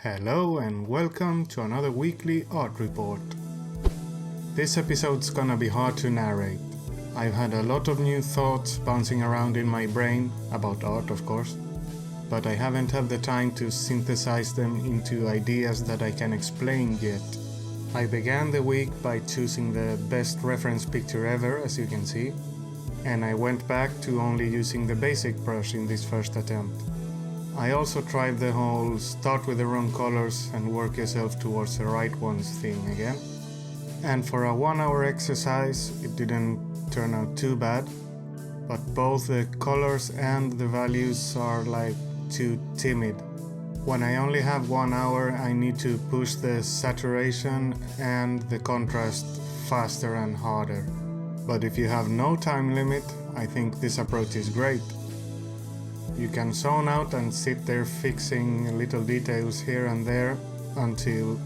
Hello and welcome to another weekly art report. This episode's gonna be hard to narrate. I've had a lot of new thoughts bouncing around in my brain, about art of course, but I haven't had the time to synthesize them into ideas that I can explain yet. I began the week by choosing the best reference picture ever, as you can see, and I went back to only using the basic brush in this first attempt. I also tried the whole start with the wrong colors and work yourself towards the right ones thing again. And for a 1-hour exercise, it didn't turn out too bad, but both the colors and the values are like too timid. When I only have 1 hour, I need to push the saturation and the contrast faster and harder. But if you have no time limit, I think this approach is great. You can zone out and sit there fixing little details here and there until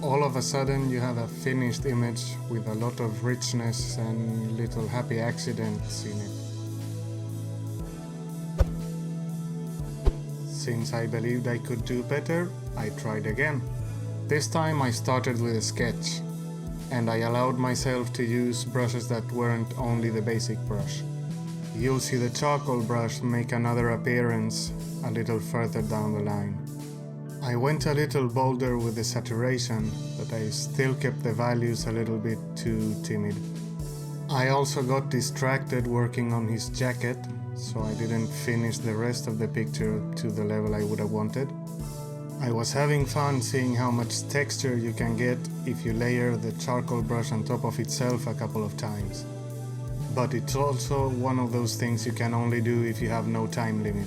all of a sudden you have a finished image with a lot of richness and little happy accidents in it. Since I believed I could do better, I tried again. This time I started with a sketch, and I allowed myself to use brushes that weren't only the basic brush. You'll see the charcoal brush make another appearance a little further down the line. I went a little bolder with the saturation, but I still kept the values a little bit too timid. I also got distracted working on his jacket, so I didn't finish the rest of the picture to the level I would have wanted. I was having fun seeing how much texture you can get if you layer the charcoal brush on top of itself a couple of times. But it's also one of those things you can only do if you have no time limit.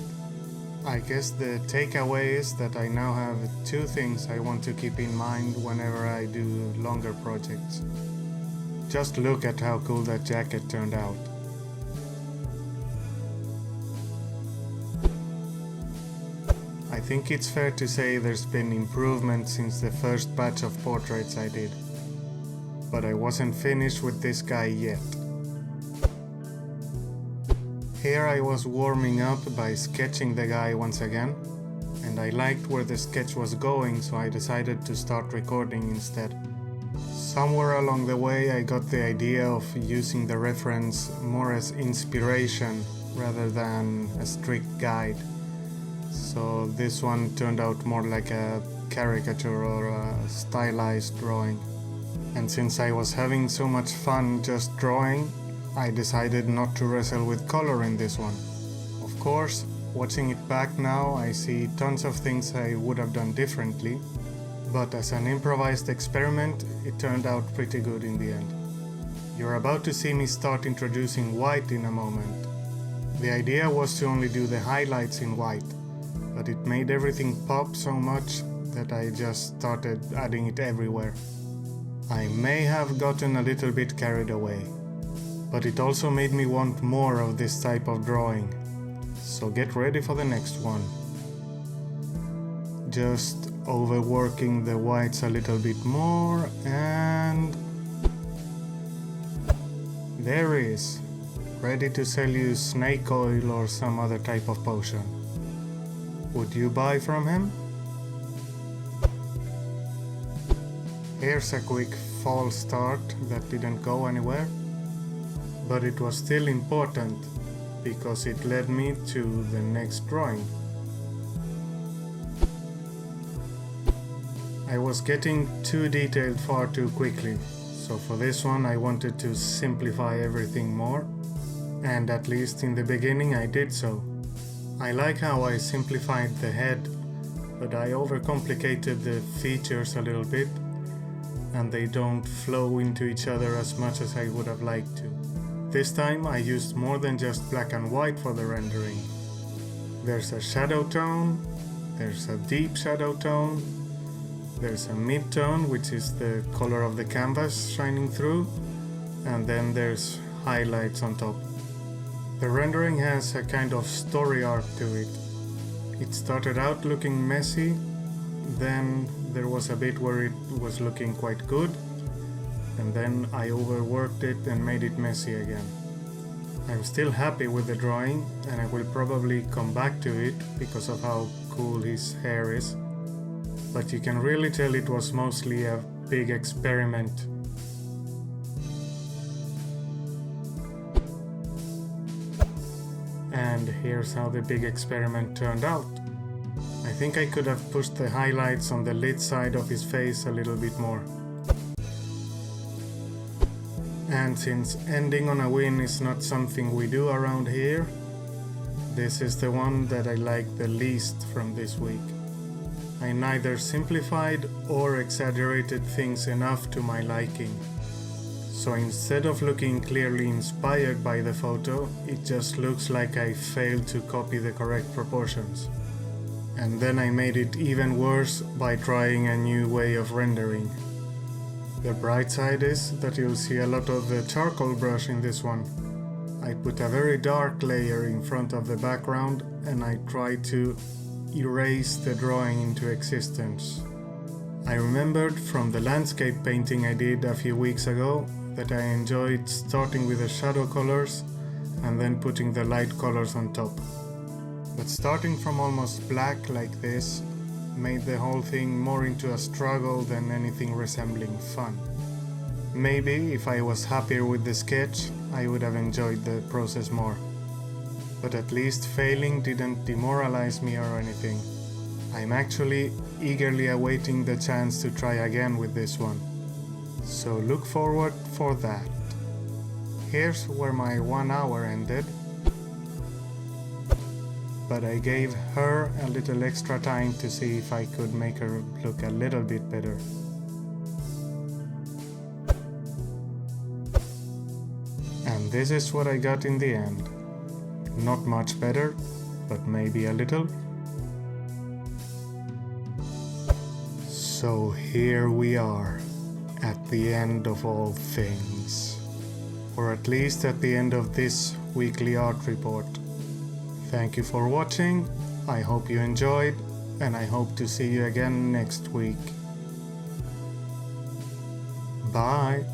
I guess the takeaway is that I now have 2 things I want to keep in mind whenever I do longer projects. Just look at how cool that jacket turned out. I think it's fair to say there's been improvement since the first batch of portraits I did. But I wasn't finished with this guy yet. Here I was warming up by sketching the guy once again, and I liked where the sketch was going, so I decided to start recording instead. Somewhere along the way I got the idea of using the reference more as inspiration rather than a strict guide. So this one turned out more like a caricature or a stylized drawing. And since I was having so much fun just drawing, I decided not to wrestle with color in this one. Of course, watching it back now, I see tons of things I would have done differently, but as an improvised experiment, it turned out pretty good in the end. You're about to see me start introducing white in a moment. The idea was to only do the highlights in white, but it made everything pop so much that I just started adding it everywhere. I may have gotten a little bit carried away, but it also made me want more of this type of drawing. So get ready for the next one. Just overworking the whites a little bit more, and there he is, ready to sell you snake oil or some other type of potion. Would you buy from him? Here's a quick false start that didn't go anywhere. But it was still important, because it led me to the next drawing. I was getting too detailed far too quickly, so for this one I wanted to simplify everything more, and at least in the beginning I did so. I like how I simplified the head, but I overcomplicated the features a little bit, and they don't flow into each other as much as I would have liked to. This time I used more than just black and white for the rendering. There's a shadow tone, there's a deep shadow tone, there's a mid-tone, which is the color of the canvas shining through, and then there's highlights on top. The rendering has a kind of story arc to it. It started out looking messy, then there was a bit where it was looking quite good, and then I overworked it and made it messy again. I'm still happy with the drawing and I will probably come back to it because of how cool his hair is, but you can really tell it was mostly a big experiment. And here's how the big experiment turned out. I think I could have pushed the highlights on the lid side of his face a little bit more. And since ending on a win is not something we do around here, this is the one that I like the least from this week. I neither simplified or exaggerated things enough to my liking. So instead of looking clearly inspired by the photo, it just looks like I failed to copy the correct proportions. And then I made it even worse by trying a new way of rendering. The bright side is that you'll see a lot of the charcoal brush in this one. I put a very dark layer in front of the background and I tried to erase the drawing into existence. I remembered from the landscape painting I did a few weeks ago that I enjoyed starting with the shadow colors and then putting the light colors on top. But starting from almost black like this made the whole thing more into a struggle than anything resembling fun. Maybe if I was happier with the sketch, I would have enjoyed the process more. But at least failing didn't demoralize me or anything. I'm actually eagerly awaiting the chance to try again with this one. So look forward for that. Here's where my 1 hour ended. But I gave her a little extra time to see if I could make her look a little bit better. And this is what I got in the end. Not much better, but maybe a little. So here we are, at the end of all things. Or at least at the end of this weekly art report. Thank you for watching, I hope you enjoyed, and I hope to see you again next week. Bye!